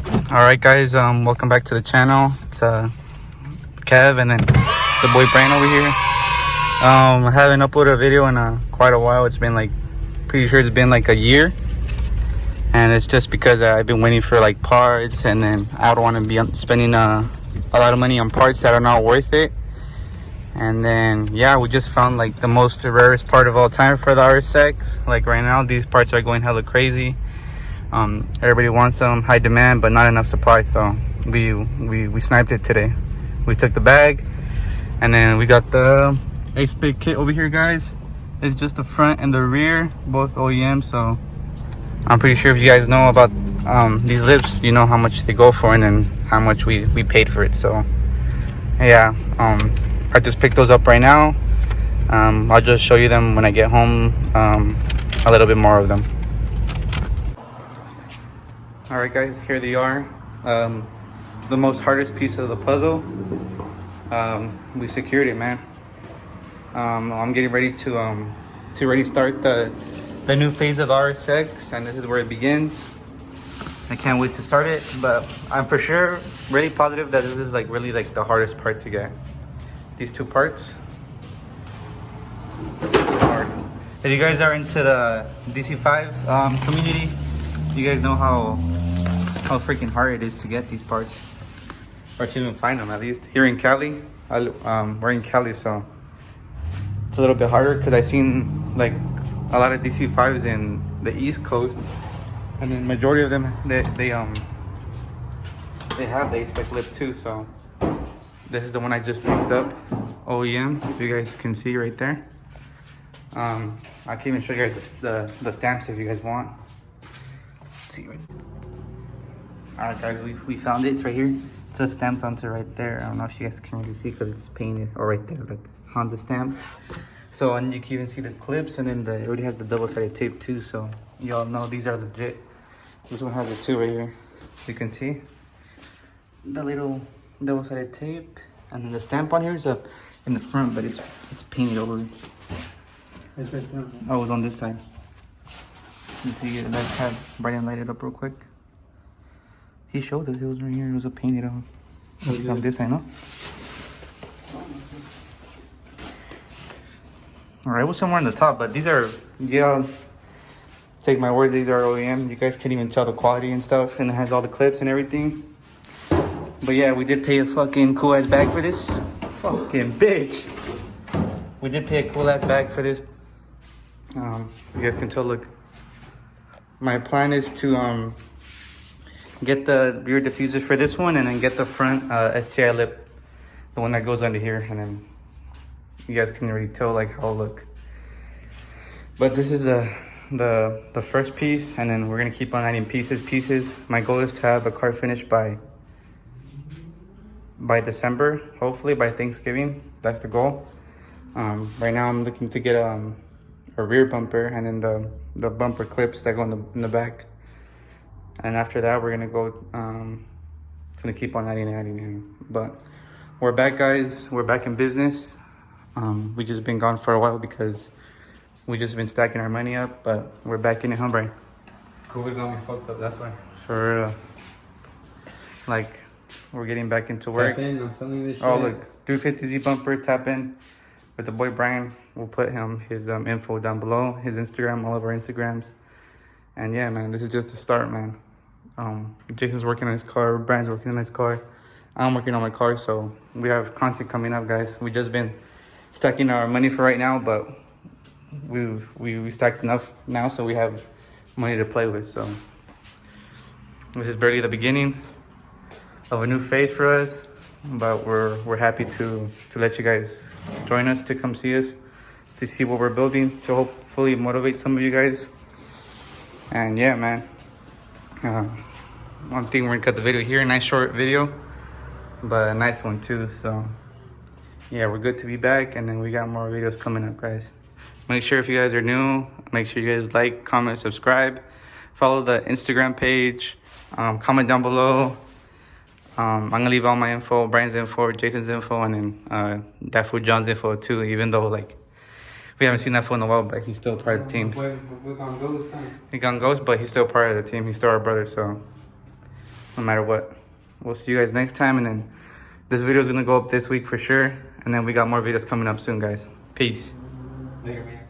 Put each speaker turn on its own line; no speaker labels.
All right, guys. Welcome back to the channel. It's Kev and then the boy Brian over here. I haven't uploaded a video in quite a while. It's been like, pretty sure it's been like a year, and it's just because I've been waiting for like parts, and then I don't want to be spending a lot of money on parts that are not worth it. And then yeah, we just found like the most rarest part of all time for the A-spec. Like right now, these parts are going hella crazy. Everybody wants them, high demand, but not enough supply. So we sniped it today. We took the bag, and then we got the A-spec kit over here, guys. It's just the front and the rear, both OEM. So I'm pretty sure if you guys know about these lips, you know how much they go for, and then how much we paid for it. So yeah, I just picked those up right now. I'll just show you them when I get home, a little bit more of them. All right, guys, here they are. The most hardest piece of the puzzle. We secured it, man. I'm getting ready to really start the new phase of the A-spec, and this is where it begins. I can't wait to start it, but I'm for sure really positive that this is like really like the hardest part to get. These two parts, super hard. If you guys are into the DC5 community, you guys know how freaking hard it is to get these parts, or to even find them. At least here in Cali, we're in Cali, so it's a little bit harder because I've seen like a lot of DC5s in the East Coast, and then majority of them they have the A-spec lip too. So this is the one I just picked up, OEM. If you guys can see right there. I can even show you guys the stamps if you guys want. Let's see right. Alright, guys, we found it. It's right here. It says stamped onto right there. I don't know if you guys can really see because it's painted. Or right there, like Honda stamp. So, and you can even see the clips, and then it already has the double-sided tape too. So y'all know these are legit. This one has it too right here. So you can see the little double-sided tape, and then the stamp on here is up in the front, but it's painted over. It's right there. Oh, it's on this side. You see it. Let's have Brian light it up real quick. He showed us it was right here. It was a painted on. On this side, no? Alright, it was somewhere on the top, but these are, yeah, take my word, these are OEM. You guys can't even tell the quality and stuff, and it has all the clips and everything. But yeah, we did pay a fucking cool ass bag for this. Fucking bitch. We did pay a cool ass bag for this. You guys can tell, look. My plan is to get the rear diffusers for this one, and then get the front STI lip, the one that goes under here, and then you guys can already tell like how it look. But this is the first piece, and then we're gonna keep on adding pieces. My goal is to have the car finished by December, hopefully by Thanksgiving. That's the goal. Right now I'm looking to get a rear bumper, and then the bumper clips that go in the back. And after that, we're gonna go, gonna keep on adding. But we're back, guys. We're back in business. We just been gone for a while because we just been stacking our money up, but we're back in it, huh, Brian?
COVID got me fucked up, that's why.
For real. Like, we're getting back into work.
Tap in, I'm telling you this shit.
Oh, look, 350Z bumper, tap in with the boy Brian. We'll put his info down below, his Instagram, all of our Instagrams. And yeah, man, this is just the start, man. Jason's working on his car, Brian's working on his car, I'm working on my car, so we have content coming up, guys. We just been stacking our money for right now, but we stacked enough now, so we have money to play with. So this is barely the beginning of a new phase for us, but we're happy to let you guys join us, to come see us, to see what we're building, to hopefully motivate some of you guys. And yeah, man, one thing, we're gonna cut the video here, a nice short video, but a nice one too. So yeah, we're good to be back, and then we got more videos coming up, guys. Make sure, if you guys are new, make sure you guys like, comment, subscribe, follow the Instagram page, comment down below. I'm gonna leave all my info, Brian's info, Jason's info, and then that fool John's info too, even though like we haven't seen that fool in a while, but he's still part of the team.
We're gonna go this time.
He gone ghost, but he's still part of the team. He's still our brother, so no matter what. We'll see you guys next time, and then this video is gonna go up this week for sure, and then we got more videos coming up soon, guys. Peace.
Later, man.